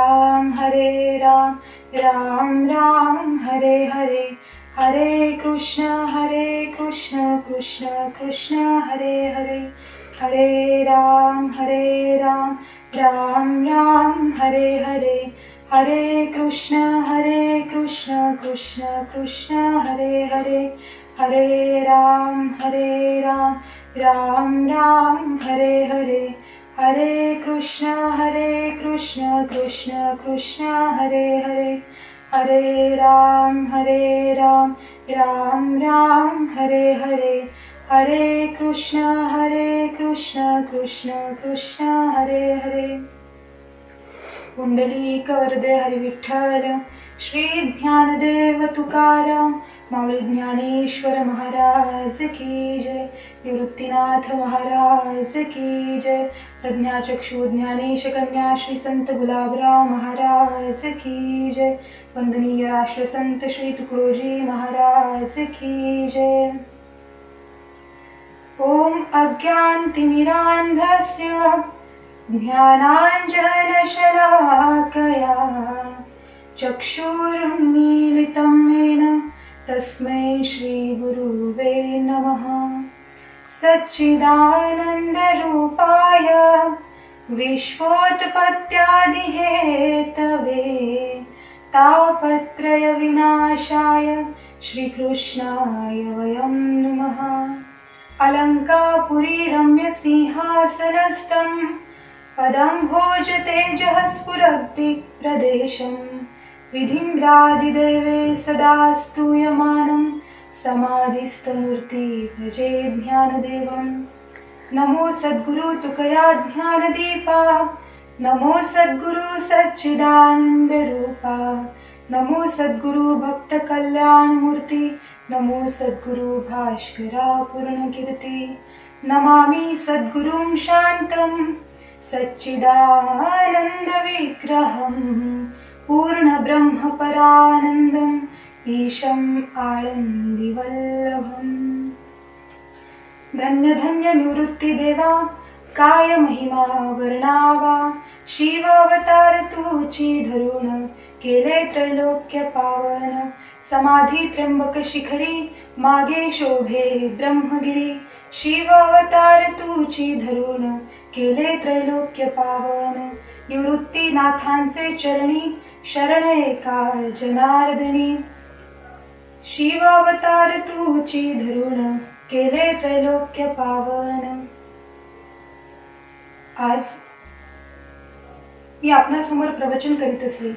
राम राम राम हरे हरे, हरे कृष्ण कृष्ण कृष्ण हरे हरे, हरे राम राम राम हरे हरे, हरे कृष्ण कृष्ण कृष्ण हरे हरे, हरे राम राम राम हरे हरे, हरे कृष्ण कृष्ण कृष्ण हरे हरे, हरे राम राम राम हरे हरे, हरे कृष्ण कृष्ण कृष्ण हरे हरे। पुंडलीक वरदे हरी विठ्ठल, श्री ज्ञानदेव तुकाराम, माऊली ज्ञानेश्वर महाराज की जय, निवृत्तीनाथ महाराज की जय, प्रज्ञाचक्षु ज्ञानेश कन्या श्री संत गुलाबराव महाराज की जय, वंदनीय राष्ट्रसंत श्री तुकडोजी महाराज की जय। ओम अज्ञानतिमिरान्धस्य ज्ञानाञ्जनशलाकया चक्षुरुन्मीलितं येन तस्मै श्रीगुरुवे नमः। सच्चिदानन्दरूपाय विश्वोत्पत्त्यादिहेतवे तापत्रयविनाशाय श्रीकृष्णाय वयं नमः। अलङ्कापुरी रम्यसिंहासनस्थं पदं भोजतेजः स्फुरद्दिक्प्रदेशं, विधीन्द्रादिदेवे सदा स्तूयमानं समाधिस्थमूर्ति भजे ज्ञानदेवं। नमो सद्गुरु तुकया ज्ञानदीपा, नमो सद्गुरु सच्चिदानन्दरूपा, नमो सद्गुरु भक्तकल्याणमूर्ति, नमो सद्गुरु भास्करा पूर्णकीर्ति। नमामि सद्गुरुं शान्तं सच्चिदानन्दविग्रहं, पूर्णब्रह्मपरानन्दम् ईशम् आळन्दिवल्लभम्। धन्य धन्य निवृत्तिदेवा, काय महिमा वर्णावा, शिवावतार तूची धरून केले त्रैलोक्य पावन, समाधी त्र्यंबक शिखरी मागे शोभे ब्रह्मगिरी, शिवावतार तूची धरून केले त्रैलोक्य पावन, निवृत्तीनाथांचे चरणी शरण एका जनार्दनी, शिवावतार तूची धरून केले त्रैलोक्य पावन। आज मी आपणासमोर प्रवचन करीत असले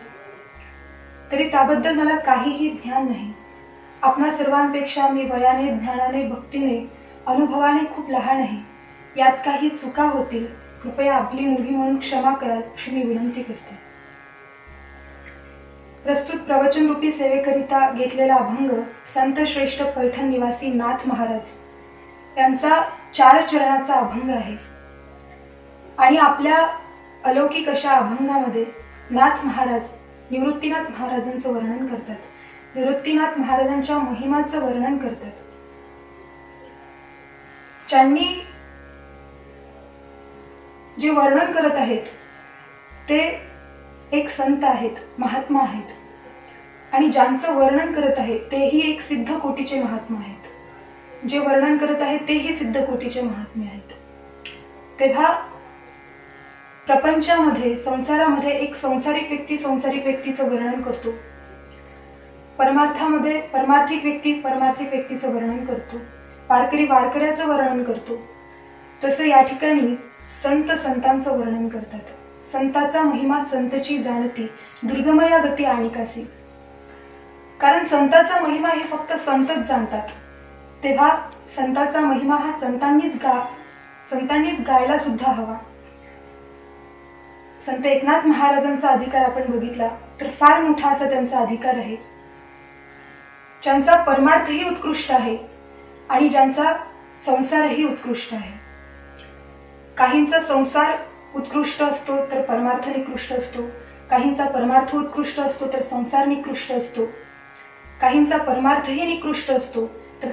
तरी त्याबद्दल मला काहीही ज्ञान नाही। आपणा सर्वांपेक्षा मी वयाने, ज्ञानाने, भक्तीने, अनुभवाने खूप लहान आहे। यात काही चुका होतील कृपया आपली मुलगी म्हणून क्षमा कराल अशी मी विनंती करते। प्रस्तुत प्रवचन रूपी सेवेकरिता घेतलेला अभंग संत श्रेष्ठ पैठण निवासी नाथ महाराज यांचा 4 चरणाचा अभंग आहे आणि आपल्या अलौकिक अशा अभंगामध्ये नाथ महाराज निवृत्तीनाथ महाराजांचं वर्णन करतात, निवृत्तीनाथ महाराजांच्या महिमांचं वर्णन करतात। ज्यांनी जे वर्णन करत आहेत ते एक संत आहेत, महात्मा आहेत आणि ज्यांचं वर्णन करत आहेत तेही एक सिद्ध कोटीचे महात्मा आहेत। जे वर्णन करत आहेत तेही सिद्ध कोटीचे महात्मे आहेत। तेव्हा प्रपंचामध्ये, संसारामध्ये एक संसारिक व्यक्तीचं वर्णन करतो, परमार्थामध्ये परमार्थिक व्यक्तीचं वर्णन करतो, वारकरी वारकऱ्याचं वर्णन करतो। तसं या ठिकाणी संत संतांचं वर्णन करतात। संताचा महिमा संतची जाणती, दुर्गमया गती आणिकासी। कारण संताचा महिमा हे फक्त संतच जाणतात। तेव्हा संताचा महिमा हा संतांनीच गायला सुद्धा हवा। संत एकनाथ महाराजांचा अधिकार आपण बघितला तर फार मोठा असा त्यांचा अधिकार आहे, ज्यांचा परमार्थही उत्कृष्ट आहे आणि ज्यांचा संसारही उत्कृष्ट आहे। काहींचा संसार उत्कृष्ट असतो तर परमार्थ निकृष्ट असतो, काहींचा परमार्थ उत्कृष्ट असतो तर संसार निकृष्ट असतो, काहींचा परमार्थही निकृष्ट असतो तर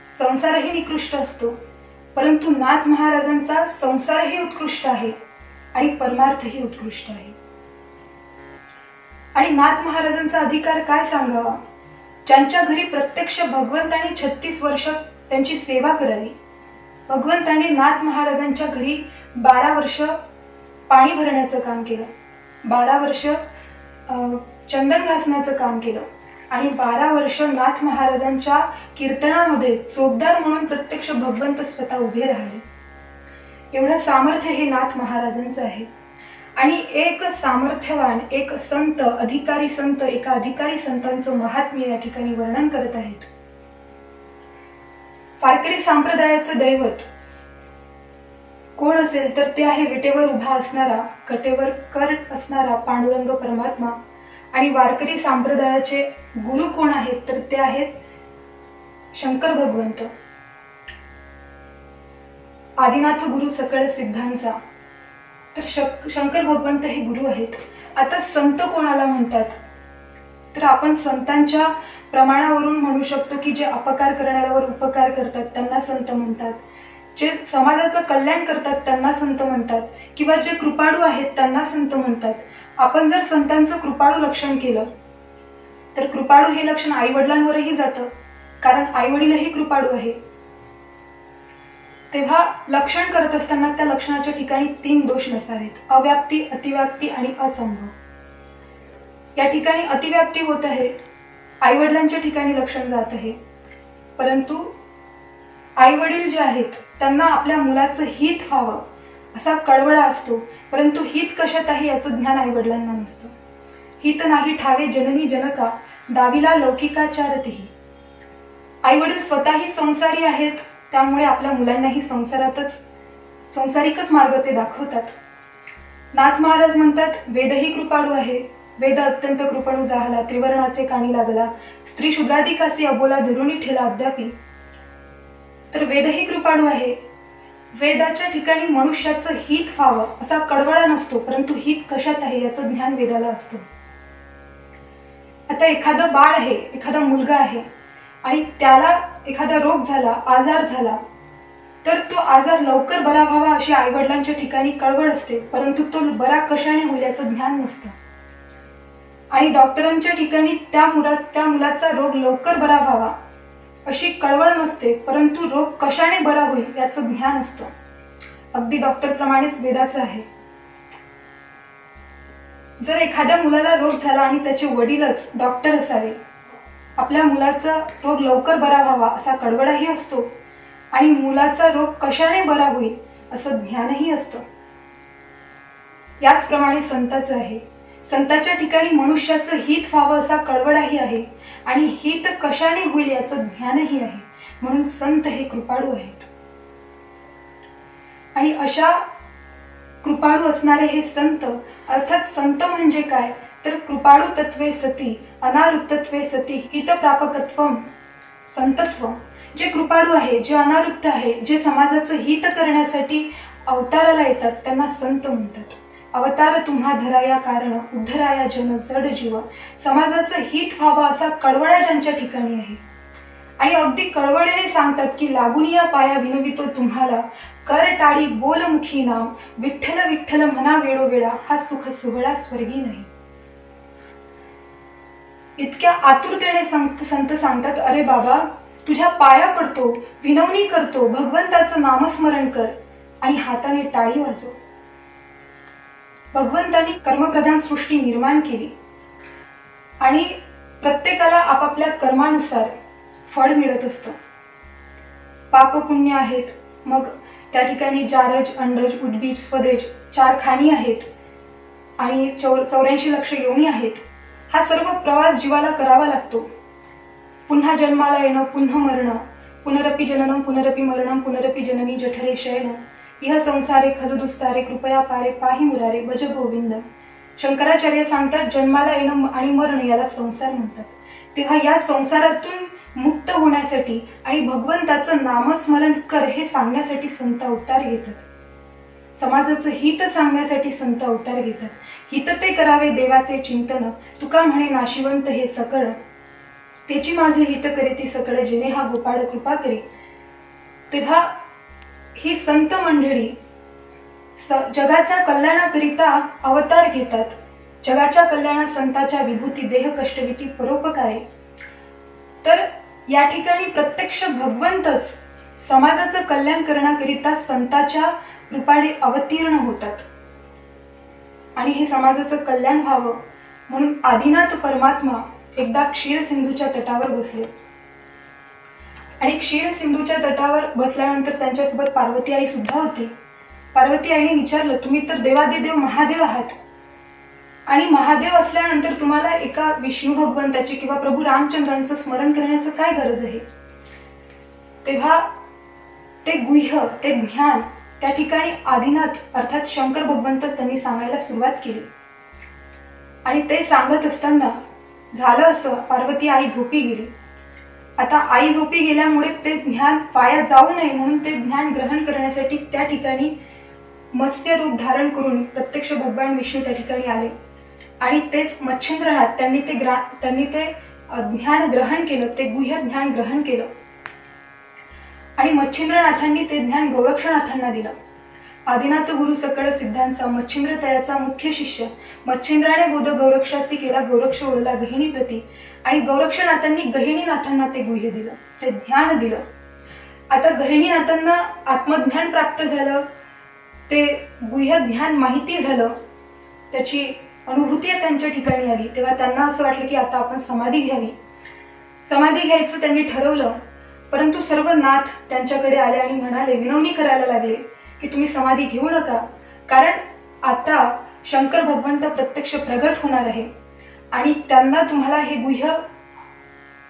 संसारही निकृष्ट असतो। परंतु नाथ महाराजांचा संसारही उत्कृष्ट आहे आणि परमार्थही उत्कृष्ट आहे। आणि नाथ महाराजांचा अधिकार काय सांगावा, ज्यांच्या घरी प्रत्यक्ष भगवंताने 36 वर्ष त्यांची सेवा करावी. भगवंताने नाथ महाराजांच्या घरी 12 वर्ष पाणी भरण्याचं काम केलं, 12 वर्ष चंदन घासण्याचं काम केलं आणि 12 वर्ष नाथ महाराजांच्या कीर्तनामध्ये चोपदार म्हणून प्रत्यक्ष भगवंत स्वतः उभे राहिले. एवढं सामर्थ्य हे नाथ महाराजांचं आहे. आणि एक सामर्थ्यवान, एक संत, अधिकारी संत, एका अधिकारी संतांचं महात्म्य या ठिकाणी वर्णन करत आहेत. वारकरी संप्रदायाचं दैवत कोण असेल तर ते आहे विटेवर उभा असणारा, कटेवर कर असणारा पांडुरंग परमात्मा. आणि वारकरी संप्रदायाचे गुरु कोण आहेत तर ते आहेत शंकर भगवंत, आदिनाथ गुरु सकळ सिद्धांचा. तर शंकर भगवंत हे गुरु आहेत. आता संत कोणाला म्हणतात तर आपण संतांच्या प्रमाणावरून म्हणू शकतो की जे अपकार करणाऱ्यावर उपकार करतात त्यांना संत म्हणतात, जे समाजाचं कल्याण करतात त्यांना संत म्हणतात, किंवा जे कृपाळू आहेत त्यांना संत म्हणतात. आपण जर संतांचं कृपाळू लक्षण केलं तर कृपाळू हे लक्षण आई वडिलांवरही जातं, कारण आई वडीलही कृपाळू आहे. तेव्हा लक्षण करत असताना त्या लक्षणाच्या ठिकाणी 3 दोष नसावेत: अव्याप्ती, अतिव्याप्ती आणि असंभव. या ठिकाणी अतिव्याप्ती होत आहे, आई वडिलांच्या ठिकाणी लक्षण जात आहे, परंतु आई वडील जे आहेत त्यांना आपल्या मुलाचं हित व्हावं असा कळवळा असतो, परंतु हित कशात आहे याचं ज्ञान आई वडिलांना नसतं. हित नाही ठावे जननी जनका, दाविला लौकिकाचारतीही. आई वडील स्वतःही संसारी आहेत, त्यामुळे आपल्या मुलांनाही संसारिकच मार्ग ते दाखवतात. नाथ महाराज म्हणतात, वेदही कृपाळू आहे, वेद अत्यंत कृपणू जाहला, त्रिवर्णाचे काणी लागला, स्त्री शूद्राधिकासी अबोला धरुणी ठेला अद्यापी. तर वेदही कृपाळू आहे. वेदाच्या ठिकाणी मनुष्याचं हित व्हावं असा कळवळा नसतो, परंतु हित कशात आहे याचं ज्ञान वेदाला असतं. आता एखादं बाळ आहे, एखादा मुलगा आहे आणि त्याला एखादा रोग झाला, आजार झाला, तर तो आजार लवकर बरा व्हावा अशी आई वडिलांच्या ठिकाणी कळवळ असते, परंतु तो बरा कशाने होईल याचं ज्ञान नसतं. आणि डॉक्टरांच्या ठिकाणी त्या मुलाचा रोग लवकर बरा व्हावा अशी कळवळ नसते, परंतु रोग कशाने बरा होईल याचं ज्ञान असतं. अगदी डॉक्टर प्रमाणेच वेदाचं आहे. जर एखाद्या मुलाला रोग झाला आणि त्याचे वडीलच डॉक्टर असावे, आपल्या मुलाचा रोग लवकर बरा व्हावा असा कळवळाही असतो आणि मुलाचा रोग कशाने बरा होईल असं ज्ञानही असतं. याचप्रमाणे संताचं आहे. संताच्या ठिकाणी मनुष्याचं हित व्हावं असा कळवळाही आहे आणि हित कशाने होईल याचं ज्ञानही आहे, म्हणून संत हे कृपाळू आहेत. आणि अशा कृपाळू असणारे हे संत, अर्थात संत म्हणजे काय तर कृपाळू तत्वे सती अनारुक्तत्वे सती हितप्रापकत्वम संतत्व. जे कृपाळू आहे, जे अनारुक्त आहे, जे समाजाचं हित करण्यासाठी अवताराला येतात त्यांना संत म्हणतात. अवतार तुम्हा धराया कारण उद्धराया जन जड जीव. समाजाचं हित व्हावं असा कळवळा ज्यांच्या ठिकाणी आहे आणि अगदी कळवळेने सांगतात की लागून या पाया विनवितो तुम्हाला, कर टाळी बोल मुखी नाम, विठ्ठल विठ्ठल म्हणा वेळोवेळा, हा सुख सोहळा स्वर्गी नाही. इतक्या आतुरतेने संत सांगतात, अरे बाबा तुझ्या पाया पडतो, विनवणी करतो, भगवंताचं नामस्मरण कर आणि हाताने टाळी वाजव. भगवंतांनी कर्मप्रधान सृष्टी निर्माण केली आणि प्रत्येकाला आपापल्या कर्मानुसार फळ मिळत असतं. पाप पुण्य आहेत, मग त्या ठिकाणी जारज, अंडज, उद्बीज, स्वदेज 4 खाणी आहेत आणि 84 लक्ष योनी आहेत. हा सर्व प्रवास जीवाला करावा लागतो. पुन्हा जन्माला येणं, पुन्हा मरणं, पुनरपि जननम पुनरपि मरणम पुनरपि जननी जठरे शयन, इह संसारे खलु दुस्तारे कृपया पारे पाही मुरारे भज गोविंद. शंकराचार्य सांगतात जन्माला येणं आणि मरण याला संसार म्हणतात. तेव्हा या संसारातून मुक्त होण्यासाठी आणि भगवंताचं नामस्मरण कर हे सांगण्यासाठी संत अवतार घेतात. समाजाचं हित सांगण्यासाठी संत अवतार घेतात. हित ते करावे देवाचे चिंतन, तुका म्हणे नाशिवंत हे सकळ, त्याची माझे हित करे ती सकळ, जिने हा गोपाळ कृपा करे. तेव्हा ही संत मंडळी जगाच्या कल्याणाकरिता अवतार घेतात जगाच्या कल्याणात संताच्या विभूती देह कष्टविती परोपकारे. तर या ठिकाणी प्रत्यक्ष भगवंतच समाजाचं कल्याण करण्याकरिता संताच्या रूपाने अवतीर्ण होतात आणि हे समाजाचं कल्याण व्हावं म्हणून आदिनाथ परमात्मा एकदा क्षीरसिंधूच्या तटावर बसले आणि क्षीरसिंधूच्या तटावर बसल्यानंतर त्यांच्यासोबत पार्वती आई सुद्धा होती. पार्वती आईने विचारलं, तुम्ही तर देवादिदेव महादेव आहात आणि महादेव असल्यानंतर तुम्हाला एका विष्णू भगवंताची किंवा प्रभू रामचंद्रांचं स्मरण करण्याचं काय गरज आहे? तेव्हा ते गुह्य, ते ज्ञान त्या ठिकाणी आदिनाथ अर्थात शंकर भगवंतच त्यांनी सांगायला सुरुवात केली. आणि ते सांगत असताना झालं असं, पार्वती आई झोपी गेली. आता आई झोपी गेल्यामुळे ते ज्ञान वाया जाऊ नये म्हणून ते ज्ञान ग्रहण करण्यासाठी त्या ठिकाणी मत्स्य रूप धारण करून प्रत्यक्ष भगवान विष्णू त्या ठिकाणी आले आणि तेच मच्छिंद्रनाथ त्यांनी ते ज्ञान ग्रहण केलं, ते गुह्य ज्ञान ग्रहण केलं आणि मच्छिंद्रनाथांनी ते ज्ञान गोरक्षनाथांना दिलं. आदिनाथ गुरु सकळ सिद्धांचा मच्छिंद्र तयाचा मुख्य शिष्य, मच्छिंद्राने बोध गौरक्षासी केला, गौरक्ष ओढला गहिणी प्रती आणि गौरक्षनाथांनी गहिनीनाथांना ते गुह्य दिलं, ते ज्ञान दिलं. आता गहिनीनाथांना आत्मज्ञान प्राप्त झालं, ते गुह्य ज्ञान माहिती झालं, त्याची अनुभूती त्यांच्या ठिकाणी आली. तेव्हा त्यांना असं वाटलं की आता आपण समाधी घ्यावी. समाधी घ्यायचं त्यांनी ठरवलं, परंतु सर्व नाथ त्यांच्याकडे आले आणि म्हणाले, विनवणी करायला लागले की तुम्ही समाधी घेऊ नका, कारण आता शंकर भगवंत प्रत्यक्ष प्रगट होणार आहे आणि त्यांना तुम्हाला हे गुह्य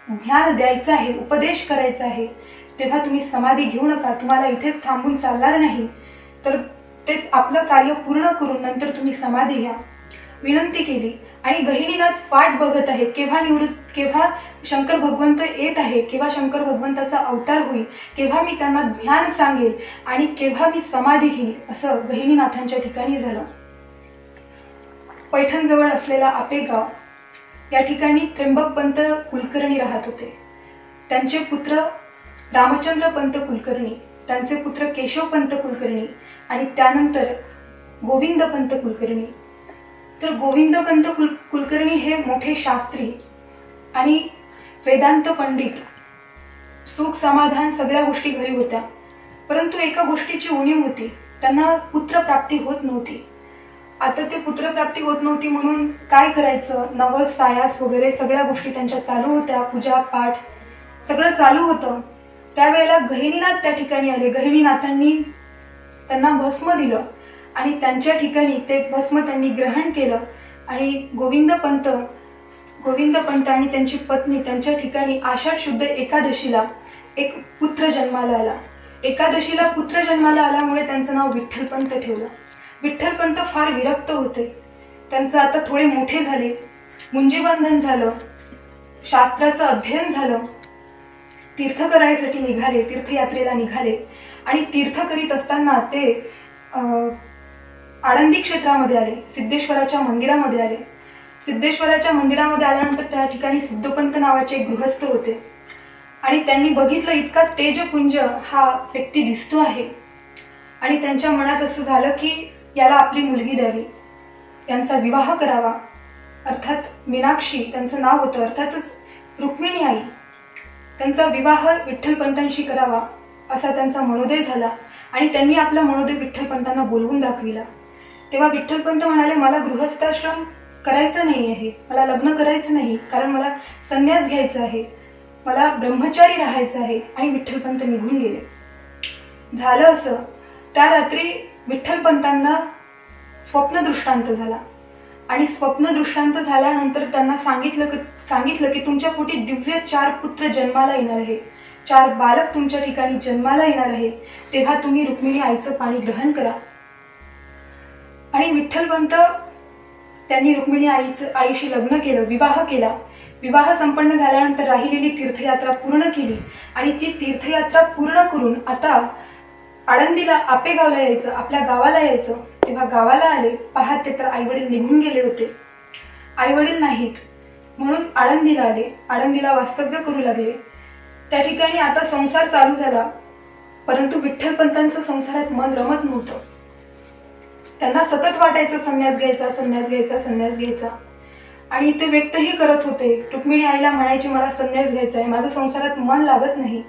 ज्ञान द्यायचं आहे, उपदेश करायचा आहे. तेव्हा तुम्ही समाधी घेऊ नका, तुम्हाला इथेच थांबून चालणार नाही, तर ते आपलं कार्य पूर्ण करून नंतर तुम्ही समाधी घ्या. विनंती केली आणि गहिनीनाथ वाट बघत आहे, केव्हा शंकर भगवंत येत आहे, केव्हा शंकर भगवंताचा अवतार होईल, केव्हा मी त्यांना ज्ञान सांगेल आणि केव्हा मी समाधी घेईल. असं गहिनीनाथांच्या ठिकाणी झालं. पैठणजवळ असलेला आपेगाव या ठिकाणी त्र्यंबकपंत कुलकर्णी राहत होते. त्यांचे पुत्र रामचंद्र पंत कुलकर्णी, त्यांचे पुत्र केशवपंत कुलकर्णी आणि त्यानंतर गोविंदपंत कुलकर्णी. तर गोविंदपंत कुलकर्णी हे मोठे शास्त्री आणि वेदांत पंडित, सुख समाधान सगळ्या गोष्टी घरी होत्या, परंतु एका गोष्टीची उणीव होती, त्यांना पुत्रप्राप्ती होत नव्हती. आता ते पुत्रप्राप्ती होत नव्हती म्हणून काय करायचं, नवस सायास वगैरे सगळ्या गोष्टी त्यांच्या चालू होत्या, पूजा पाठ सगळं चालू होतं. त्यावेळेला गहिनीनाथ त्या ठिकाणी आले. गहिनीनाथांनी त्यांना भस्म दिलं आणि त्यांच्या ठिकाणी ते भस्म त्यांनी ग्रहण केलं आणि गोविंदपंत आणि त्यांची पत्नी त्यांच्या ठिकाणी आषाढ शुद्ध एकादशीला एक पुत्र जन्माला आला. एकादशीला पुत्र जन्माला आल्यामुळे त्यांचं नाव विठ्ठलपंत ठेवलं. विठ्ठलपंत फार विरक्त होते. त्यांचं आता थोडे मोठे झाले, मुंजीबंधन झालं, शास्त्राचं अध्ययन झालं, तीर्थ करायसाठी निघाले, तीर्थयात्रेला निघाले आणि तीर्थ करीत असताना ते आळंदी क्षेत्रामध्ये आले, सिद्धेश्वराच्या मंदिरामध्ये आले. सिद्धेश्वराच्या मंदिरामध्ये आल्यानंतर त्या ठिकाणी सिद्धपंत नावाचे एक गृहस्थ होते आणि त्यांनी बघितलं इतका तेजपुंज हा व्यक्ती दिसतो आहे आणि त्यांच्या मनात असं झालं की याला आपली मुलगी द्यावी, त्यांचा विवाह करावा. अर्थात मीनाक्षी त्यांचं नाव होतं, अर्थातच रुक्मिणी आई, त्यांचा विवाह विठ्ठलपंतांशी करावा असा त्यांचा मनोदय झाला आणि त्यांनी आपला मनोदय विठ्ठलपंतांना बोलवून दाखविला. तेव्हा विठ्ठलपंत म्हणाले, मला गृहस्थाश्रम करायचं नाही आहे, मला लग्न करायचं नाही, कारण मला संन्यास घ्यायचा आहे, मला ब्रह्मचारी राहायचं आहे. आणि विठ्ठलपंत निघून गेले. झालं असं, त्या रात्री विठ्ठलपंतांना स्वप्न दृष्टांत झाला आणि स्वप्न दृष्टांत झाल्यानंतर त्यांना सांगितलं की तुमच्या पोटी दिव्य 4 पुत्र जन्माला येणार आहे, 4 बालक तुमच्या ठिकाणी जन्माला येणार आहे, तेव्हा तुम्ही रुक्मिणी आईचं पाणी ग्रहण करा. आणि विठ्ठलपंत त्यांनी रुक्मिणी आईशी लग्न केलं, विवाह केला. विवाह संपन्न झाल्यानंतर राहिलेली तीर्थयात्रा पूर्ण केली आणि ती तीर्थयात्रा पूर्ण करून आता आळंदीला आपेगावला यायचं, आपल्या गावाला यायचं. तेव्हा गावाला आले, पाहते तर आईवडील निघून गेले होते. आईवडील नाहीत म्हणून आळंदीला आले, आळंदीला वास्तव्य करू लागले. त्या ठिकाणी आता संसार चालू झाला, परंतु विठ्ठलपंतांचं संसारात मन रमत नव्हतं. त्यांना सतत वाटायचं संन्यास घ्यायचा, संन्यास घ्यायचा, संन्यास घ्यायचा. आणि ते व्यक्तही करत होते. रुक्मिणी आईला म्हणायची, मला संन्यास घ्यायचा आहे, माझं संसारात मन लागत नाही.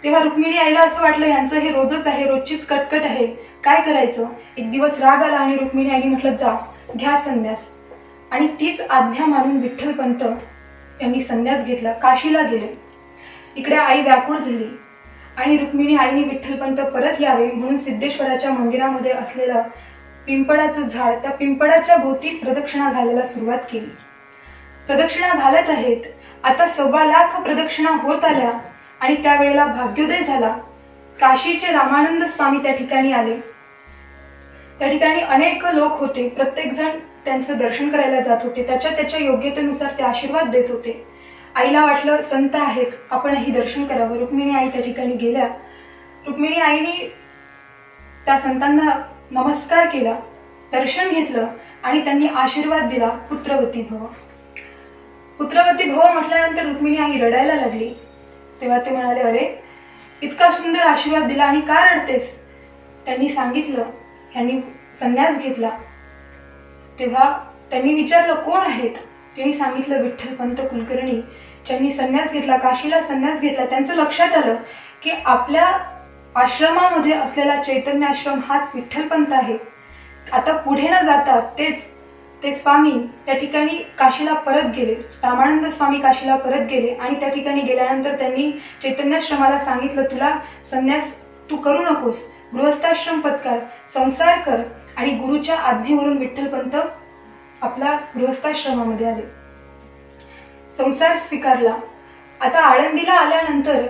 तेव्हा रुक्मिणी आईला असं वाटलं, यांचं हे रोजच आहे, रोजचीच कटकट आहे, काय करायचं. एक दिवस राग आला आणि रुक्मिणी आईने म्हटलं, जा घ्या संन्यास. आणि तीच आज्ञा मानून विठ्ठलपंत यांनी संन्यास घेतला, काशीला गेले. इकडे आई व्याकुळ झाली आणि रुक्मिणी आईने विठ्ठलपंत परत यावे म्हणून सिद्धेश्वराच्या मंदिरामध्ये असलेलं पिंपळाचं झाड, त्या पिंपळाच्या भोवती प्रदक्षिणा घालायला सुरुवात केली. प्रदक्षिणा घालत आहेत. आता 1.25 प्रदक्षिणा होत आल्या आणि त्यावेळेला भाग्योदय झाला. काशीचे रामानंद स्वामी त्या ठिकाणी आले. त्या ठिकाणी अनेक लोक होते. प्रत्येक जण त्यांचं दर्शन करायला जात होते. त्याच्या योग्यतेनुसार ते आशीर्वाद देत होते. आईला वाटलं, संत आहेत, आपणही दर्शन करावं. रुक्मिणी आई त्या ठिकाणी गेल्या. रुक्मिणी आईने त्या संतांना नमस्कार केला, दर्शन घेतलं आणि त्यांनी आशीर्वाद दिला, पुत्रवती भव. पुत्रवती भव म्हटल्यानंतर रुक्मिणी आई रडायला लागली. तेव्हा ते म्हणाले, अरे इतका सुंदर आशीर्वाद दिला आणि का रडतेस. त्यांनी सांगितलं, ह्यांनी संन्यास घेतला. तेव्हा त्यांनी विचारलं, कोण आहेत. त्यांनी सांगितलं, विठ्ठलपंत कुलकर्णी, ज्यांनी संन्यास घेतला, काशीला संन्यास घेतला. त्यांचं लक्षात आलं की आपल्या आश्रमामध्ये असलेला चैतन्य आश्रम हाच विठ्ठलपंत आहे. आता पुढे न जाता ते स्वामी त्या ठिकाणी काशीला परत गेले. रामानंद स्वामी काशीला परत गेले आणि त्या ठिकाणी गेल्यानंतर त्यांनी चैतन्याश्रमाला सांगितलं, तुला संन्यास तू करू नकोस, गृहस्थाश्रम पत्कार, संसार कर. आणि गुरुच्या आज्ञेवरून विठ्ठलपंत आपला गृहस्थाश्रमामध्ये आले, संसार स्वीकारला. आता आळंदीला आल्यानंतर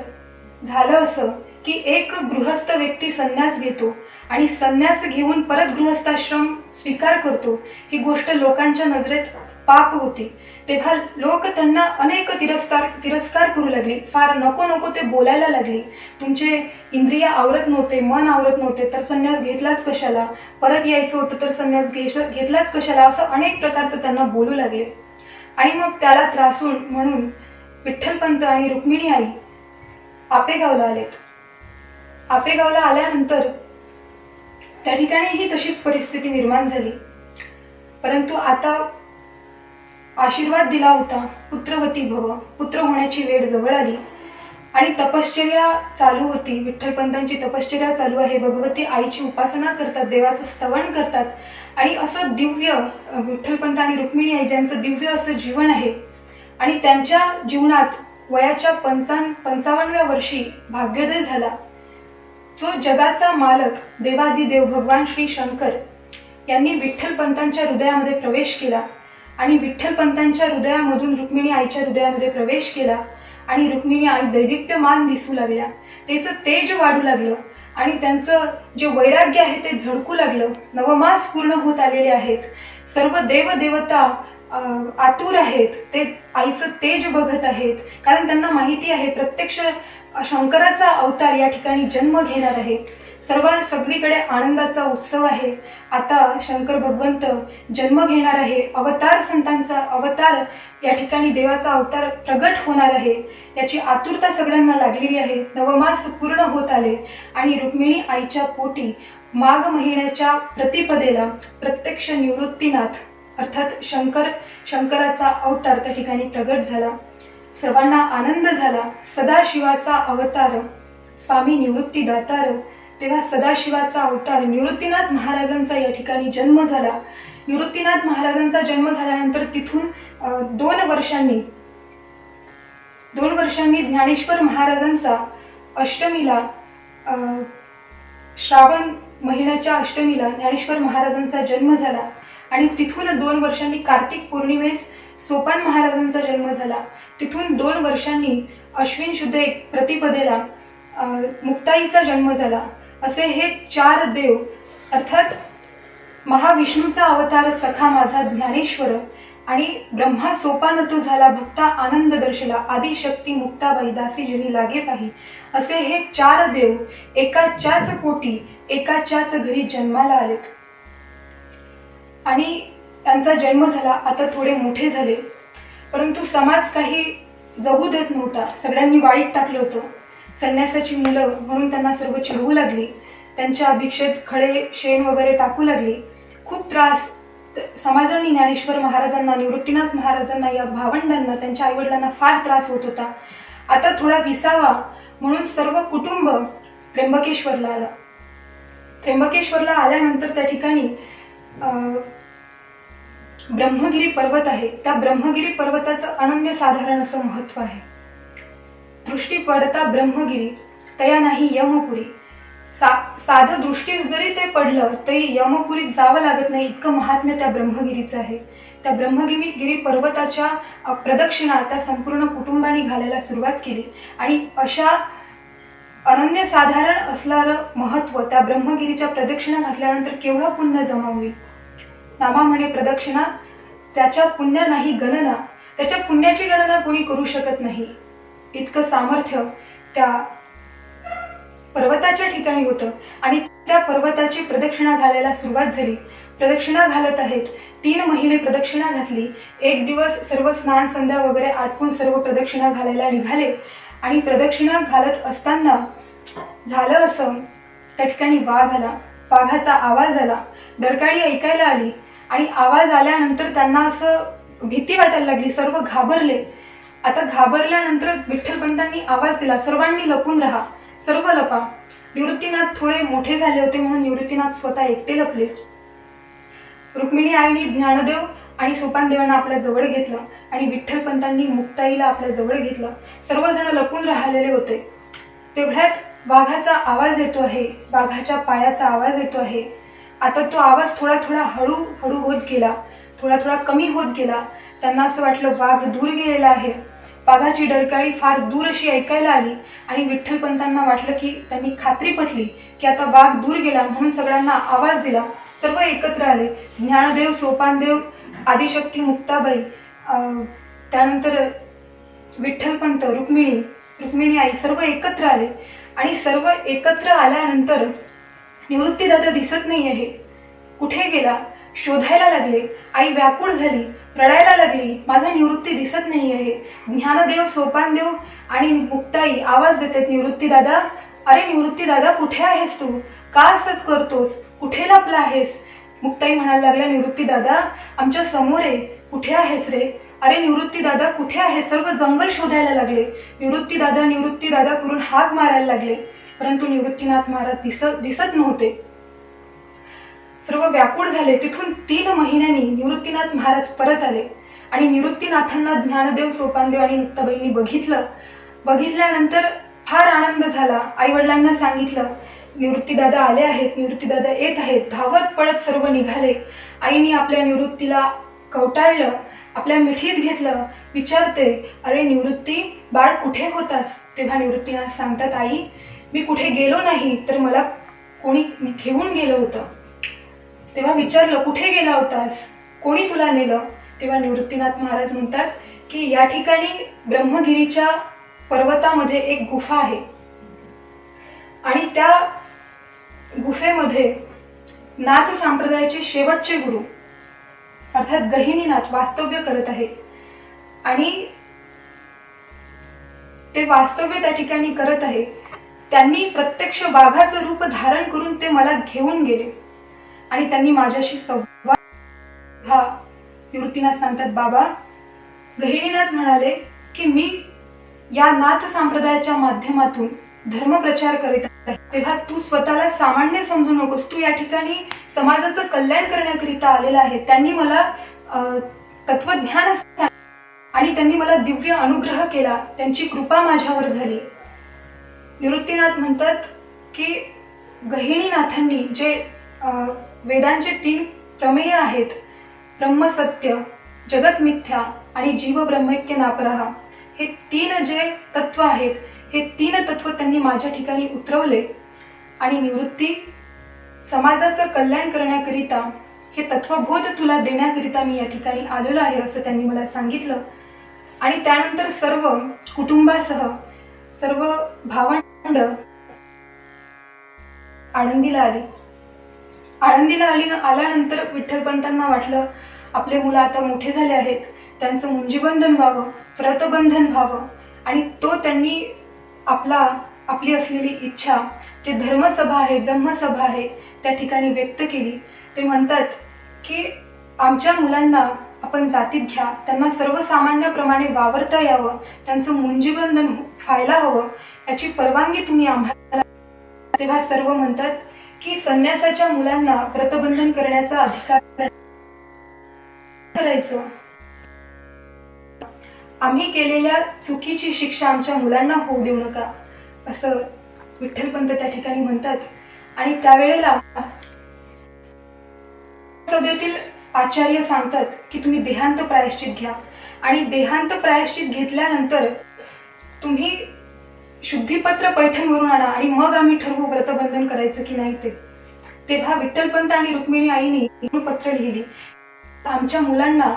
झालं असं की एक गृहस्थ व्यक्ती संन्यास घेतो आणि संन्यास घेऊन परत गृहस्थाश्रम स्वीकार करतो. ही गोष्ट लोकांच्या नजरेत पाप होती. तेव्हा लोक त्यांना अनेक तिरस्कार करू लागली. फार नको नको ते बोलायला लागली. तुमचे इंद्रिय आवरत नव्हते, मन आवरत नव्हते, तर संन्यास घेतलाच कशाला, परत यायचं होतं तर संन्यास घेतलाच कशाला, असं अनेक प्रकारचं त्यांना बोलू लागले. आणि मग त्याला त्रासून म्हणून विठ्ठलपंत आणि रुक्मिणी आई आपेगावला आलेत. आपेगावला आल्यानंतर त्या ठिकाणीही तशीच परिस्थिती निर्माण झाली. परंतु आता आशीर्वाद दिला होता, पुत्रवती भव, पुत्र होण्याची वेळ जवळ आली आणि तपश्चर्या चालू होती. विठ्ठलपंतांची तपश्चर्या चालू आहे. भगवती आईची उपासना करतात, देवाचं स्तवन करतात. आणि असं दिव्य विठ्ठलपंत आणि रुक्मिणी आई ज्यांचं दिव्य असं जीवन आहे आणि त्यांच्या जीवनात वयाच्या 55व्या वर्षी भाग्योदय झाला. जो जगाचा मालक देवादिदेव भगवान श्री शंकर यांनी विठ्ठलपंतांच्या हृदयामध्ये प्रवेश केला आणि विठ्ठलपंतांच्या हृदयामधून रुक्मिणी आईच्या हृदयामध्ये प्रवेश केला आणि रुक्मिणी आई दैदिप्यमान दिसू लागल्या. त्याचं तेज वाढू लागलं आणि त्यांचं जे वैराग्य आहे ते झळकू लागलं. नवमास पूर्ण होत आलेले आहेत. सर्व देवदेवता आतुर आहेत, ते आईचं तेज बघत आहेत. कारण त्यांना माहिती आहे प्रत्यक्ष शंकराचा अवतार या ठिकाणी जन्म घेणार आहे. सगळीकडे आनंदाचा उत्सव आहे. आता शंकर भगवंत जन्म घेणार आहे. अवतार संतांचा अवतार या ठिकाणी देवाचा अवतार प्रगट होणार आहे. याची आतुरता सगळ्यांना लागलेली आहे. नवमास पूर्ण होत आले आणि रुक्मिणी आईच्या पोटी माघ महिन्याच्या प्रतिपदेला प्रत्यक्ष निवृत्तीनाथ अर्थात शंकराचा अवतार त्या ठिकाणी प्रगट झाला. सर्वांना आनंद झाला. सदाशिवाचा अवतार स्वामी निवृत्तीदातार. तेव्हा सदाशिवाचा अवतार निवृत्तीनाथ महाराजांचा या ठिकाणी जन्म झाला. निवृत्तीनाथ महाराजांचा जन्म झाल्यानंतर तिथून 2 वर्षांनी ज्ञानेश्वर महाराजांचा अष्टमीला श्रावण महिन्याच्या अष्टमीला ज्ञानेश्वर महाराजांचा जन्म झाला आणि तिथून 2 वर्षांनी कार्तिक पौर्णिमेस सोपान महाराजांचा जन्म झाला. तिथून 2 वर्षांनी अश्विन शुद्ध प्रतिपदेला मुक्ताईचा जन्म झाला. असे हे 4 देव अर्थात महाविष्णूचा अवतार सखा माझा ज्ञानेश्वर आणि ब्रह्मा सोपान तो झाला भक्ता आनंद दर्शला आदिशक्ती मुक्ताबाई दासी जनी लागे पाही. असे हे 4 देव एकाच्याच पोटी एकाच्याच घरी जन्माला आलेत आणि त्यांचा जन्म झाला. आता थोडे मोठे झाले परंतु समाज काही जगू देत नव्हता. सगळ्यांनी वाळीत टाकलं होतं. संन्यासाची मुलं म्हणून त्यांना सर्व चिडवू लागली. त्यांच्या भिक्षेत खडे शेण वगैरे टाकू लागली. खूप त्रास समाजाने ज्ञानेश्वर महाराजांना, निवृत्तीनाथ महाराजांना, या भावंडांना, त्यांच्या आईवडिलांना फार त्रास होत होता. आता थोडा विसावा म्हणून सर्व कुटुंब त्र्यंबकेश्वरला आला. त्र्यंबकेश्वरला आल्यानंतर त्या ठिकाणी ब्रह्मगिरी पर्वत आहे. त्या ब्रह्मगिरी पर्वताचं अनन्यसाधारण असं महत्व आहे. दृष्टी पडता ब्रह्मगिरी तया नाही यमपुरी. साधं दृष्टीस जरी ते पडलं तरी यमपुरीत जावं लागत नाही, इतकं महात्म्य त्या ब्रह्मगिरीचं आहे. त्या ब्रह्मगिरी पर्वताच्या प्रदक्षिणा त्या संपूर्ण कुटुंबाने घालायला सुरुवात केली. आणि अशा अनन्यसाधारण असणारं महत्व त्या ब्रह्मगिरीच्या प्रदक्षिणा घातल्यानंतर केवढं पुण्य जमा होईल. नामा म्हणे प्रदक्षिणा त्याच्या पुण्य नाही गणना. त्याच्या पुण्याची गणना कोणी करू शकत नाही, इतकं सामर्थ्य त्या पर्वताच्या ठिकाणी होतं. आणि त्या पर्वताची प्रदक्षिणा घालायला सुरुवात झाली. प्रदक्षिणा घालत आहेत. 3 महिने प्रदक्षिणा घातली. एक दिवस सर्व स्नान संध्या वगैरे आटपून सर्व प्रदक्षिणा घालायला निघाले. आणि प्रदक्षिणा घालत असताना झालं असं, त्या ठिकाणी वाघ आला. वाघाचा आवाज आला. डरकाळी ऐकायला आली. आणि आवाज आल्यानंतर त्यांना असं भीती वाटायला लागली. सर्व घाबरले. आता घाबरल्यानंतर विठ्ठलपंतांनी आवाज दिला, सर्वांनी लपून राहा, सर्व लपा. निवृत्तीनाथ थोडे मोठे झाले होते म्हणून निवृत्तीनाथ स्वतः एकटे लपले. रुक्मिणी आईने ज्ञानदेव आणि सोपानदेवांना आपल्या जवळ घेतलं आणि विठ्ठलपंतांनी मुक्ताईला आपल्या जवळ घेतलं. सर्वजण लपून राहिलेले होते. तेवढ्यात वाघाचा आवाज येतो आहे. वाघाच्या पायाचा आवाज येतो आहे. आता तो आवाज थोडा थोडा हळूहळू होत गेला, थोडा थोडा कमी होत गेला. त्यांना असं वाटलं वाघ दूर गेलेला आहे. वाघाची डरकाळी फार दूर अशी ऐकायला आली. आणि विठ्ठलपंतांना वाटलं की त्यांनी खात्री पटली की आता वाघ दूर गेला, म्हणून सगळ्यांना आवाज दिला. सर्व एकत्र आले. ज्ञानदेव, सोपानदेव, आदिशक्ती मुक्ताबाई, त्यानंतर विठ्ठलपंत, रुक्मिणी आई सर्व एकत्र आले. आणि सर्व एकत्र आल्यानंतर निवृत्तीदादा दिसत नाही आहे, कुठे गेला शोधायला लागले. आई व्याकुळ झाली, रडायला लागली, माझा निवृत्ती दिसत नाही आहे. ज्ञानदेव, सोपानदेव आणि मुक्ताई आवाज देतात, निवृत्तीदादा, अरे निवृत्तीदादा कुठे आहेस तू, का असंच करतोस, कुठे लपला आहेस. मुक्ताई म्हणायला लागल्या, निवृत्तीदादा आमच्या समोर आहे, कुठे आहेस रे. अरे निवृत्तीदादा कुठे आहे. सर्व जंगल शोधायला लागले. निवृत्तीदादा करून हाक मारायला लागले, परंतु निवृत्तीनाथ महाराज दिसत नव्हते. सर्व व्याकुळ झाले. तिथून 3 महिन्यांनी निवृत्तीनाथ महाराज परत आले. आणि निवृत्तीनाथांना ज्ञानदेव, सोपानदेव आणि मुक्ताबाईंनी बघितलं. बघितल्यानंतर फार आनंद झाला. आई वडिलांना सांगितलं, निवृत्तीदादा आले आहेत, निवृत्तीदादा येत आहेत. धावत पळत सर्व निघाले. आईने आपल्या निवृत्तीला कवटाळलं, आपल्या मिठीत घेतलं. विचारते, अरे निवृत्ती बाळ कुठे होतास. तेव्हा निवृत्तीनाथ सांगतात, आई मी कुठे गेलो नाही, तर मला कोणी घेऊन गेलं होतं. तेव्हा विचारलं, कुठे गेला होतास, कोणी तुला नेलं. तेव्हा निवृत्तीनाथ महाराज म्हणतात की या ठिकाणी ब्रह्मगिरीच्या पर्वतामध्ये एक गुफा आहे. आणि त्या गुफेमध्ये नाथ संप्रदायाचे शेवटचे गुरु अर्थात गहिनीनाथ वास्तव्य करत आहे. आणि ते वास्तव्य त्या ठिकाणी करत आहे. त्यांनी प्रत्यक्ष वाघाचं रूप धारण करून ते मला घेऊन गेले आणि त्यांनी माझ्याशी संवाद. हा निवृत्तीनाथ सांगतात, बाबा गहिनीनाथ म्हणाले की मी या नाथ संप्रदायाच्या माध्यमातून धर्मप्रचार करीत आहे, तेव्हा तू स्वतःला सामान्य समजू नकोस, तू या ठिकाणी समाजाचं कल्याण करण्याकरिता आलेला आहे. त्यांनी मला तत्वज्ञान आणि त्यांनी मला दिव्य अनुग्रह केला, त्यांची कृपा माझ्यावर झाली. निवृत्तीनाथ म्हणतात की गहिनीनाथांनी जे वेदांचे 3 प्रमेय आहेत, ब्रह्मसत्य, जगत मिथ्या आणि जीव ब्रह्मैक्य नापराहा, हे 3 जे तत्व आहेत, हे 3 तत्व त्यांनी माझ्या ठिकाणी उतरवले. आणि निवृत्ती समाजाचं कल्याण करण्याकरिता हे तत्वबोध तुला देण्याकरिता मी या ठिकाणी आलेलो आहे, असं त्यांनी मला सांगितलं. आणि त्यानंतर सर्व कुटुंबासह सर्व भावंड आळंदीला आल्यानंतर विठ्ठलपंतांना वाटलं आपले मुलं आता मोठे झाले आहेत, त्यांचं मुंजीबंधन व्हावं, व्रतबंधन व्हावं. आणि तो त्यांनी आपला आपली असलेली इच्छा जे धर्मसभा आहे, ब्रह्मसभा आहे, त्या ठिकाणी व्यक्त केली. ते म्हणतात की आमच्या मुलांना आपण जातीत घ्या, त्यांना सर्वसामान्याप्रमाणे वावरता यावं, त्यांचं मुंजीबंधन व्हायला हवं, याची परवानगी तुम्ही आम्हाला. तेव्हा सर्व म्हणतात की संन्यासाच्या मुलांना व्रतबंधन करण्याचा अधिकार करायचं. आम्ही केलेल्या चुकीची शिक्षा आमच्या मुलांना होऊ देऊ नका, असं विठ्ठलपंत त्या ठिकाणी म्हणतात. आणि त्यावेळेला सभेतील आचार्य सांगतात की तुम्ही देहांत प्रायश्चित घ्या, आणि देहांत प्रायश्चित घेतल्यानंतर तुम्ही शुद्धीपत्र पैठणवरून आणा, आणि मग आम्ही ठरवू व्रतबंधन करायचं की नाही ते. तेव्हा विठ्ठलपंत आणि रुक्मिणी आईने पत्र लिहिली, आमच्या मुलांना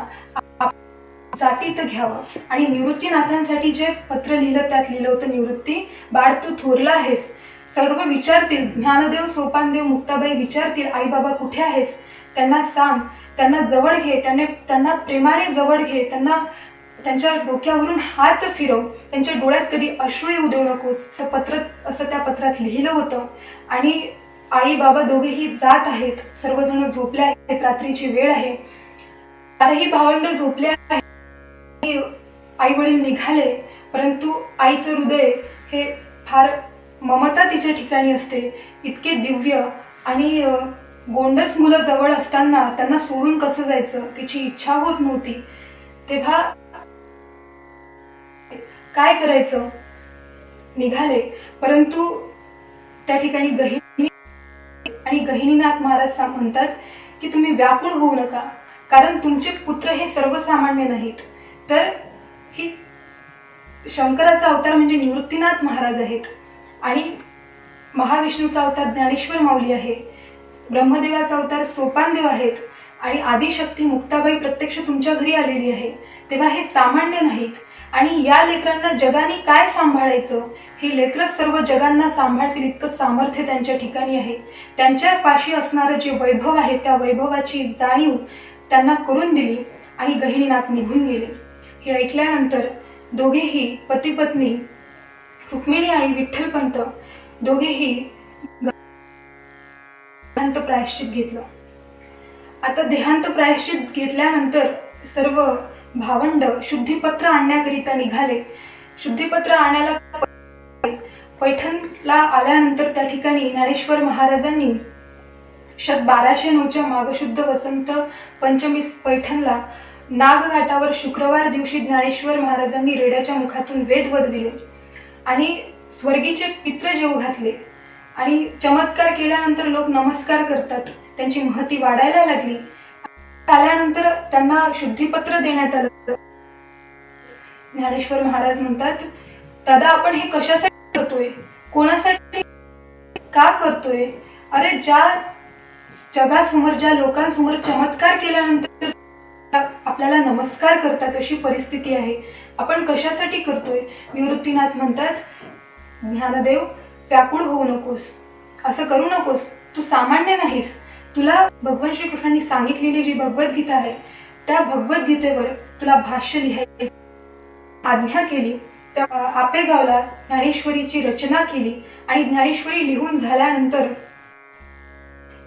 जातीत घ्यावं. आणि निवृत्तीनाथांसाठी जे पत्र लिहिलं त्यात लिहिलं होतं, निवृत्ती बाळ तू थोरला आहेस, सर्व विचारतील, ज्ञानदेव सोपानदेव मुक्ताबाई विचारतील आई बाबा कुठे आहेस, त्यांना सांग, त्यांना जवळ घे, त्यांना प्रेमाने जवळ घे, त्यांना त्यांच्या डोक्यावरून हात फिरव, त्यांच्या डोळ्यात कधी अश्रू येऊ देऊ नकोस. पत्र असं त्या पत्रात लिहिलं होतं. आणि आई बाबा दोघेही जात आहेत, सर्वजण झोपले आहेत, रात्रीची वेळ आहे, चारही भावंड झोपले आहेत. आई वडील निघाले, परंतु आईचं हृदय हे फार ममता तिच्या ठिकाणी असते, इतके दिव्य आणि गोंडस मुलं जवळ असताना त्यांना सोडून कसं जायचं, तिची इच्छा होत नव्हती. तेव्हा काय करायचं, निघाले. परंतु त्या ठिकाणी गहिनीनाथ महाराज म्हणतात की तुम्ही व्याकुळ होऊ नका, कारण तुमचे पुत्र हे सर्वसामान्य नाहीत, तर ही शंकराचा अवतार म्हणजे निवृत्तीनाथ महाराज आहेत, आणि महाविष्णूचा अवतार ज्ञानेश्वर माऊली आहे, ब्रह्मदेवाचा अवतार सोपानदेव आहेत, आणि आदिशक्ती मुक्ताबाई प्रत्यक्ष तुमच्या घरी आलेली आहे. तेव्हा हे सामान्य नाहीत, आणि या लेकरांना जगाने काय सांभाळायचं, ही लेकरं सर्व जगांना सांभाळतील इतकं सामर्थ्य त्यांच्या ठिकाणी आहे. त्यांच्या पाशी असणारं जे वैभव आहे त्या वैभवाची जाणीव त्यांना करून दिली, आणि गहिनीनाथ निघून गेले. हे ऐकल्यानंतर दोघेही पती पत्नी, रुक्मिणी आई, विठ्ठलपंत दोघेही देहांत प्रायश्चित घेतलं. आता देहांत प्रायश्चित घेतल्यानंतर सर्व भावंड शुद्धीपत्र आणण्याकरिता निघाले. शुद्धीपत्र आणायला पैठणला आल्यानंतर त्या ठिकाणी ज्ञानेश्वर महाराजांनी 1209च्या माघशुद्ध वसंत पंचमी पैठणला नागघाटावर शुक्रवार दिवशी ज्ञानेश्वर महाराजांनी रेड्याच्या मुखातून वेद वदविले, आणि स्वर्गीचे पित्र जेवू घातले, आणि चमत्कार केल्यानंतर लोक नमस्कार करतात, त्यांची महती वाढायला लागली. आल्यानंतर त्यांना शुद्धीपत्र देण्यात आलं. ज्ञानेश्वर महाराज म्हणतात, दादा आपण हे कशासाठी करतोय, कोणासाठी का करतोय, अरे ज्या जगासमोर, ज्या लोकांसमोर चमत्कार केल्यानंतर आपल्याला नमस्कार करतात अशी परिस्थिती आहे, आपण कशासाठी करतोय. निवृत्तीनाथ म्हणतात, ज्ञानदेव व्याकुळ होऊ नकोस, असं करू नकोस, तू सामान्य नाहीस. तुला भगवान श्रीकृष्णांनी सांगितलेली जी भगवद्गीता आहे त्या भगवद्गीतेवर तुला भाष्य लिहायची आज्ञा केली. त्या आपेगावला ज्ञानेश्वरीची रचना केली, आणि ज्ञानेश्वरी लिहून झाल्यानंतर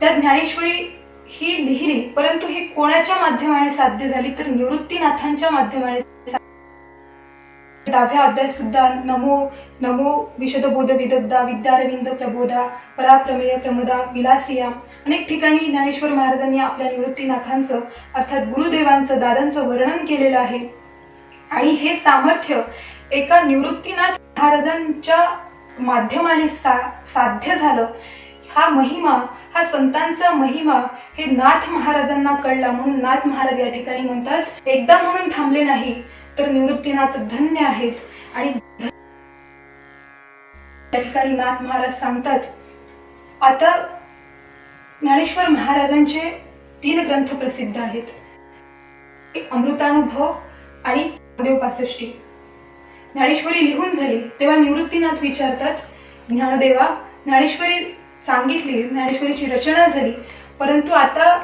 त्या ज्ञानेश्वरी ही लिहिली, परंतु ही कोणाच्या माध्यमाने साध्य झाली तर निवृत्तीनाथांच्या माध्यमाने. डाव्या अध्याय सुद्धा नमो नमो विशदबोध विदग्धा विद्यारविंद प्रबोधा पराप्रमेय प्रमदा विलासिया, अनेक ठिकाणी ज्ञानेश्वर महाराजांनी आपल्या निवृत्तीनाथांचं अर्थात गुरुदेवांचं, दादांचं वर्णन केलेलं आहे. आणि हे सामर्थ्य एका निवृत्तीनाथ महाराजांच्या माध्यमाने साध्य झालं. हा महिमा, हा संतांचा महिमा हे नाथ महाराजांना कळला, म्हणून नाथ महाराज या ठिकाणी म्हणतात, एकदा म्हणून थांबले नाही तर निवृत्तीनाथ धन्य आहेत. आणि त्या ठिकाणी नाथ महाराज सांगतात, आता ज्ञानेश्वर महाराजांचे 3 ग्रंथ प्रसिद्ध आहेत, एक अमृतानुभव आणि देव 65. ज्ञानेश्वरी लिहून झाली तेव्हा निवृत्तीनाथ विचारतात, ज्ञानदेवा ज्ञानेश्वरी सांगितली, ज्ञानेश्वरीची रचना झाली, परंतु आता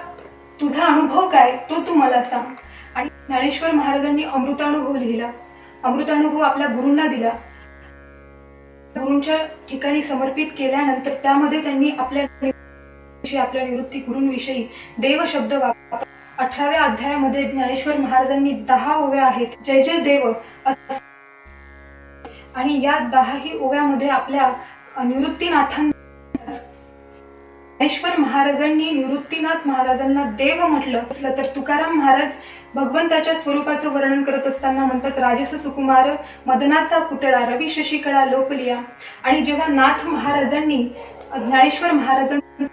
तुझा अनुभव काय तो तू मला सांग. आणि ज्ञानेश्वर महाराजांनी अमृतानुभव लिहिला, अमृतानुभव आपल्या गुरूंना दिला. गुरूंच्या ठिकाणी समर्पित केल्यानंतर त्यामध्ये त्यांनी आपल्या निवृत्ती गुरूंविषयी देव शब्द वापरला. 18व्या अध्यायामध्ये ज्ञानेश्वर महाराजांनी 10 ओव्या आहेत, जय जय देव, आणि या 10ही ओव्यामध्ये आपल्या निवृत्तीनाथांना ज्ञानेश्वर महाराजांनी निवृत्तीनाथ महाराजांना देव म्हटलं तर तुकाराम महाराज भगवंताच्या स्वरूपाचं वर्णन करत असताना म्हणतात, राजस सुकुमार मदनाचा पुतळा रवी शशिकळा लोकलिया. आणि जेव्हा नाथ महाराजांनी ज्ञानेश्वर महाराजांना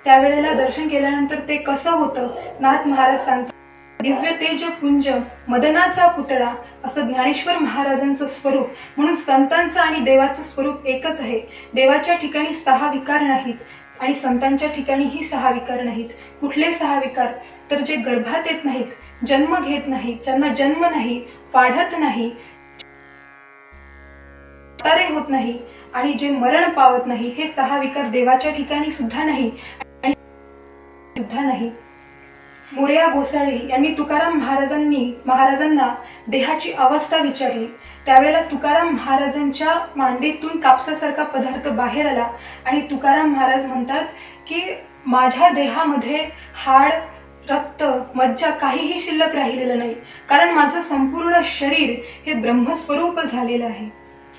त्यावेळेला दर्शन केल्यानंतर ते कसं होतं, नाथ महाराज सांगतात, दिव्य तेज पुंज मदनाचा पुतळा, असं ज्ञानेश्वर महाराजांचं स्वरूप. म्हणून संतांचं आणि देवाचं स्वरूप एकच आहे. देवाच्या ठिकाणी 6 विकार नाहीत आणि संतांच्या ठिकाणीही 6 विकार नाहीत. कुठले 6 विकार? तर जे गर्भात येत नाहीत, जन्म घेत नाहीत, ज्यांना जन्म नाही, वाढत नाही, तारे होत नाही आणि जे मरण पावत नाही, हे 6 विकार देवाच्या ठिकाणी सुद्धा नाही आणि सुद्धा नाही. मोरया गोसावी यांनी तुकाराम महाराजांना देहाची अवस्था विचारली. त्यावेळेला तुकाराम महाराजांच्या मांडीतून कापसासारखा पदार्थ बाहेर आला आणि तुकाराम महाराज म्हणतात की माझ्या देहामध्ये हाड, रक्त, मज्जा काहीही शिल्लक राहिलेलं नाही, कारण माझं संपूर्ण शरीर हे ब्रह्मस्वरूप झालेलं आहे.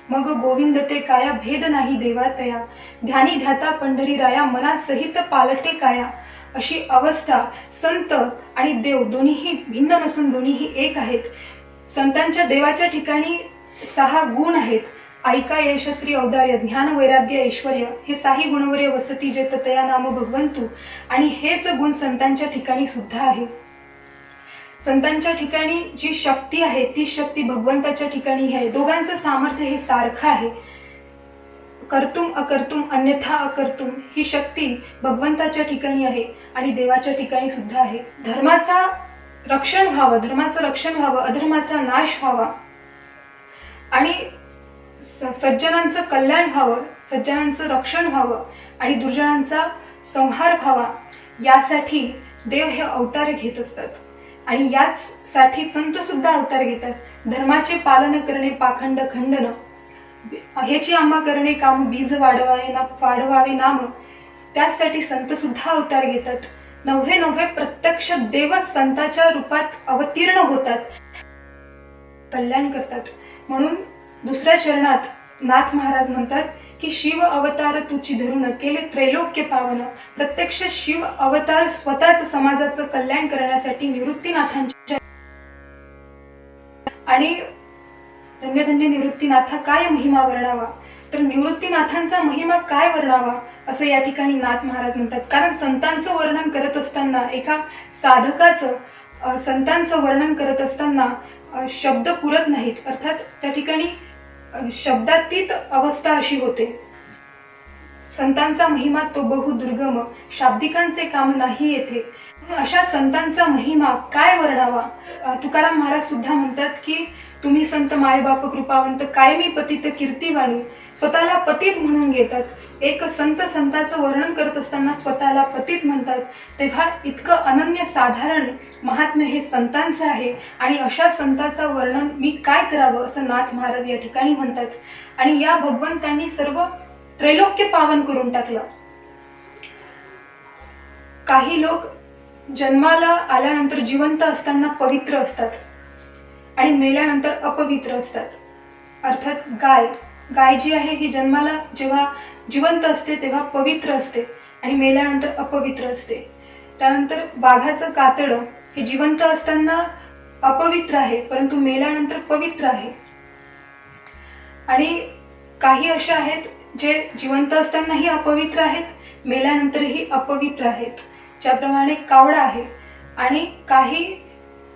मग गोविंद ते काया भेद नाही देवा तया, ध्यानी ध्याता पंढरी राया मना सहित पालटे काया. अशी अवस्था संत आणि देव दोन्हीही भिन्न नसून दोन्हीही एक आहेत. संतांच्या देवाच्या ठिकाणी 6 गुण आहेत. ऐका यशस्वी औदार्य, ज्ञान वैराग्य ऐश्वर्य, हे 6 गुणवर्य वसती जे तया नाम भगवंतू. आणि हेच गुण संतांच्या ठिकाणी सुद्धा आहे. संतांच्या ठिकाणी जी शक्ती आहे ती शक्ती भगवंताच्या ठिकाणी आहे. दोघांचं सामर्थ्य हे सारखं आहे. कर्तुम अकर्तुम अन्यथा अकर्तुम ही शक्ती भगवंताच्या ठिकाणी आहे आणि देवाच्या ठिकाणी सुद्धा आहे. धर्माचं रक्षण व्हावं, अधर्माचा नाश व्हावा आणि सज्जनांचं कल्याण व्हावं, सज्जनांचं रक्षण व्हावं आणि दुर्जनांचा संहार व्हावा, यासाठी देव हे अवतार घेत असतात. आणि याचसाठी संत सुद्धा अवतार घेतात. धर्माचे पालन करणे पाखंड खंडन, हेची आम्हा करणे काम बीज वाढवावे नाम, त्यासाठी संत सुद्धा अवतार घेतात. नव्हे प्रत्यक्ष देवच संताच्या रूपात अवतीर्ण होतात, कल्याण करतात. म्हणून दुसऱ्या चरणात नाथ महाराज म्हणतात की शिव अवतार तुची धरून केले त्रैलोक्य पावन. प्रत्यक्ष शिव अवतार स्वतःच समाजाचं कल्याण करण्यासाठी निवृत्तीनाथांच्या. आणि धन्य धन्य निवृत्तीनाथा काय महिमा वर्णावा, तर निवृत्तीनाथांचा महिमा काय वर्णावा असं या ठिकाणी नाथ महाराज म्हणतात. कारण संतांचं वर्णन करत असताना, एका साधकाचं संतांचं वर्णन करत असताना शब्द पुरत नाहीत. अर्थात त्या ठिकाणी शब्दातीत अवस्था अशी होते. संतांचा महिमा तो बहु दुर्गम, शाब्दिकांचे काम नाही येथे. अशा संतांचा महिमा काय वर्णावा. तुकाराम महाराज सुद्धा म्हणतात की तुम्ही संत मायबाप कृपावंत, कायमी पतित कीर्तिवाणी, स्वतःला पतित म्हणून घेतात. एक संत संताचं वर्णन करत असताना स्वतःला पतित म्हणतात. तेव्हा इतकं अनन्य साधारण महात्म्य हे संतांचं आहे आणि अशा संताचं वर्णन मी काय करावं असं नाथ महाराज या ठिकाणी म्हणतात. आणि या भगवंतांनी सर्व त्रैलोक्य पावन करून टाकलं. काही लोक जन्माला आल्यानंतर जिवंत असताना पवित्र असतात आणि मेल्यानंतर अपवित्र असतात. अर्थात गाय जी आहे ही जन्माला जेव्हा जिवंत असते तेव्हा पवित्र असते आणि मेल्यानंतर अपवित्र असते. त्यानंतर वाघाचं कातडं हे जिवंत असताना अपवित्र आहे परंतु मेल्यानंतर पवित्र आहे. आणि काही अशा आहेत जे जिवंत असतानाही अपवित्र आहेत, मेल्यानंतरही अपवित्र आहेत. ज्याप्रमाणे कावडा आहे. आणि काही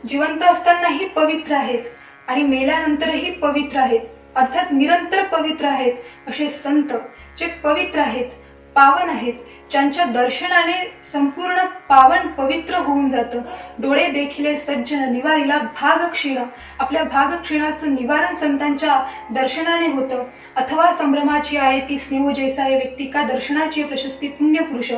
जिवंत असतानाही पवित्र आहेत आणि मेल्यानंतरही पवित्र आहेत, अर्थात निरंतर पवित्र आहेत. असे संत जे पवित्र आहेत, पावन आहेत, ज्यांच्या दर्शनाने संपूर्ण पावन पवित्र होऊन जातं. डोळे देखिले सज्जन निवारीला भाग क्षीण, आपल्या भाग क्षीणाचं निवारण संतांच्या दर्शनाने होतं. अथवा संभ्रमाची आहे ती स्नेहो जैसा व्यक्ती का दर्शनाची प्रशस्ती पुण्य पुरुष.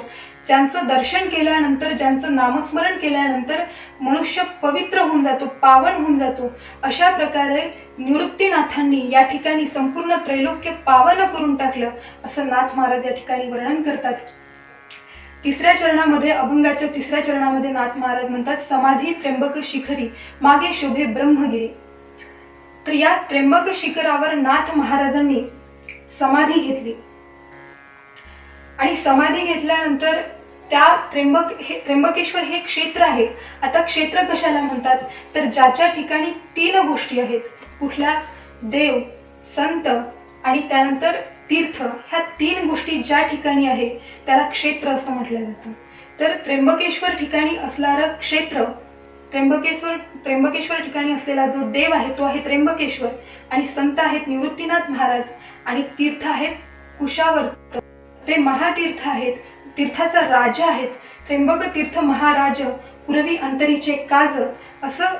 ज्यांचं दर्शन केल्यानंतर, ज्यांचं नामस्मरण केल्यानंतर मनुष्य पवित्र होऊन जातो, पावन होऊन जातो, अशा प्रकारे निवृत्तीनाथांनी या ठिकाणी संपूर्ण त्रैलोक्य पावन करून टाकलं, असं नाथ महाराज या ठिकाणी वर्णन करतात. तिसऱ्या चरणामध्ये, अभंगाच्या तिसऱ्या चरणामध्ये नाथ महाराज म्हणतात, समाधी त्र्यंबक शिखरी मागे शोभे ब्रह्मगिरी. तर या त्र्यंबक शिखरावर नाथ महाराजांनी समाधी घेतली आणि समाधी घेतल्यानंतर त्या त्र्यंबकेश्वर हे क्षेत्र आहे. आता क्षेत्र कशाला म्हणतात, तर ज्याच्या ठिकाणी 3 गोष्टी आहेत. कुठल्या? देव, संत आणि त्यानंतर तीर्थ. ह्या 3 गोष्टी ज्या ठिकाणी आहे त्याला क्षेत्र असं म्हटलं जातं. तर त्र्यंबकेश्वर ठिकाणी असणारं क्षेत्र, त्र्यंबकेश्वर ठिकाणी असलेला जो देव आहे तो आहे त्र्यंबकेश्वर, आणि संत आहेत निवृत्तीनाथ महाराज, आणि तीर्थ आहेत कुशावर्त, ते महातीर्थ आहेत, तीर्थाचा राजा आहेत. त्र्यंबक तीर्थ महाराज पुरवी अंतरीचे काज, असं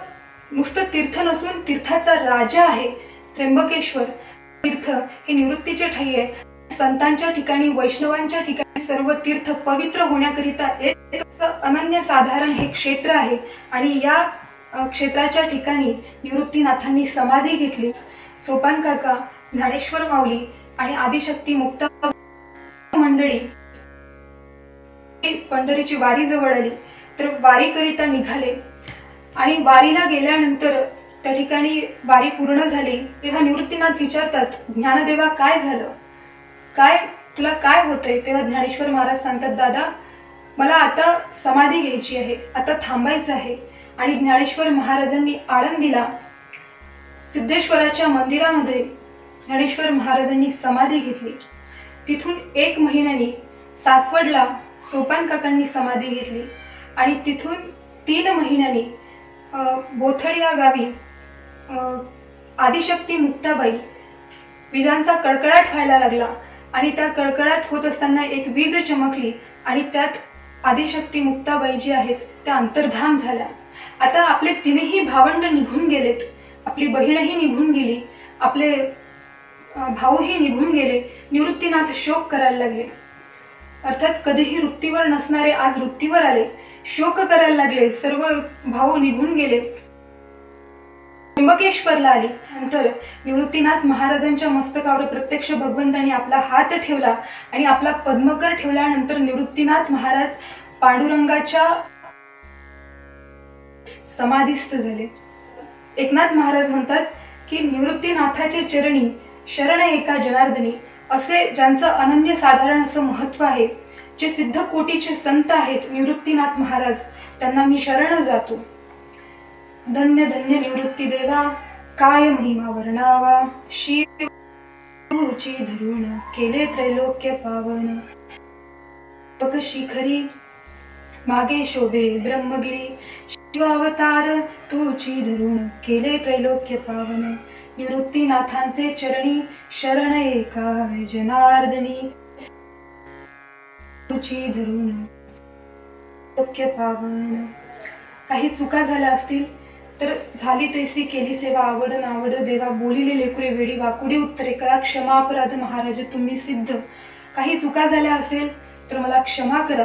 नुसतं तीर्थ नसून तीर्थाचा राजा आहे त्र्यंबकेश्वर. तीर्थ हे निवृत्तीचे ठाई आहे. संतांच्या ठिकाणी, वैष्णवांच्या ठिकाणी सर्व तीर्थ पवित्र होण्याकरिता अनन्य साधारण हे क्षेत्र आहे. आणि या क्षेत्राच्या ठिकाणी निवृत्तीनाथांनी समाधी घेतली. सोपान काका, ज्ञानेश्वर माऊली आणि आदिशक्ती मुक्ता मंडळी पंढरीची वारी जवळ आली तर वारीकरिता निघाले, आणि वारीला गेल्यानंतर त्या ठिकाणी वारी पूर्ण झाली तेव्हा निवृत्तीनाथ विचारतात, ज्ञानदेवा काय झालं, काय तुला काय होतंय? तेव्हा ज्ञानेश्वर महाराज सांगतात, दादा मला आता समाधी घ्यायची आहे, आता थांबायचं आहे. आणि ज्ञानेश्वर महाराजांनी आळंदीला सिद्धेश्वराच्या मंदिरामध्ये ज्ञानेश्वर महाराजांनी समाधी घेतली. तिथून 1 महिन्याने सासवडला सोपान काकांनी समाधी घेतली, आणि तिथून 3 महिन्यांनी बोथड या गावी आदिशक्ती मुक्ताबाई, विजांचा कडकडाट व्हायला लागला, आणि त्या कडकडाट होत असताना एक वीज चमकली, आणि त्यात आदिशक्ती मुक्ताबाई जी आहेत त्या अंतर्धान झाल्या. आता आपले 3ही भावंड निघून गेलेत, आपली बहीणही निघून गेली, आपले भाऊही निघून गेले. निवृत्तीनाथ शोक करायला लागले. अर्थात कधीही वृत्तीवर नसणारे आज वृत्तीवर आले, शोक करायला लागले. सर्व भाऊ निघून गेले. त्र्यंबकेश्वरला आली. नंतर निवृत्तीनाथ महाराजांच्या मस्तकावर प्रत्यक्ष भगवंतांनी आपला हात ठेवला, आणि आपला पद्मकर ठेवल्यानंतर निवृत्तीनाथ महाराज पांडुरंगाच्या समाधीस्थ झाले. एकनाथ महाराज म्हणतात की निवृत्तीनाथाचे चरणी शरण एका जनार्दनी, असे ज्यांचं अनन्य साधारण असं महत्व आहे, जे सिद्ध कोटीचे संत आहेत निवृत्तीनाथ महाराज, त्यांना मी शरण जातो. धन्य धन्य निवृत्ती देवा, काय महिमा वर्णावा, शिवची धरून केले त्रैलोक्य पावन. बक शिखरी मागे शोभे ब्रह्मगिरी, शिवावतार तुची धरून केले त्रैलोक्य पावन. निवृत्तीनाथांचे चरणी शरण एका जनार्दनी, तुची धरून त्रैलोक्य पावन. काही चुका झाल्या असतील तर झाली तैसी केली सेवा, आवड नावड देवा, बोलिले लेकुरे वेडी, वाकुडी उत्तरे करा, क्षमा अपराध महाराज तुम्ही सिद्ध. काही चुका झाल्या असेल तर मला क्षमा करा.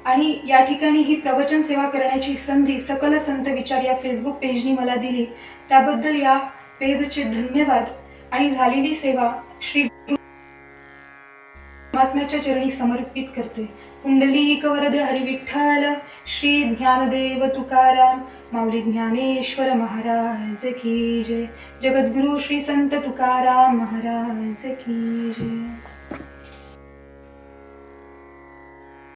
आणि या ठिकाणी ही प्रवचन सेवा करण्याची संधी सकल संत विचार या फेसबुक पेजनी मला दिली, त्याबद्दल या पेजचे धन्यवाद. आणि झालेली सेवा श्री परमात्म्याच्या चरणी समर्पित करते. कुंडलिक वरद हरी विठ्ठल, श्री ज्ञानदेव तुकाराम, माऊली ज्ञानेश्वर महाराज की जय. जगद्गुरु श्री संत तुकाराम महाराज की जय.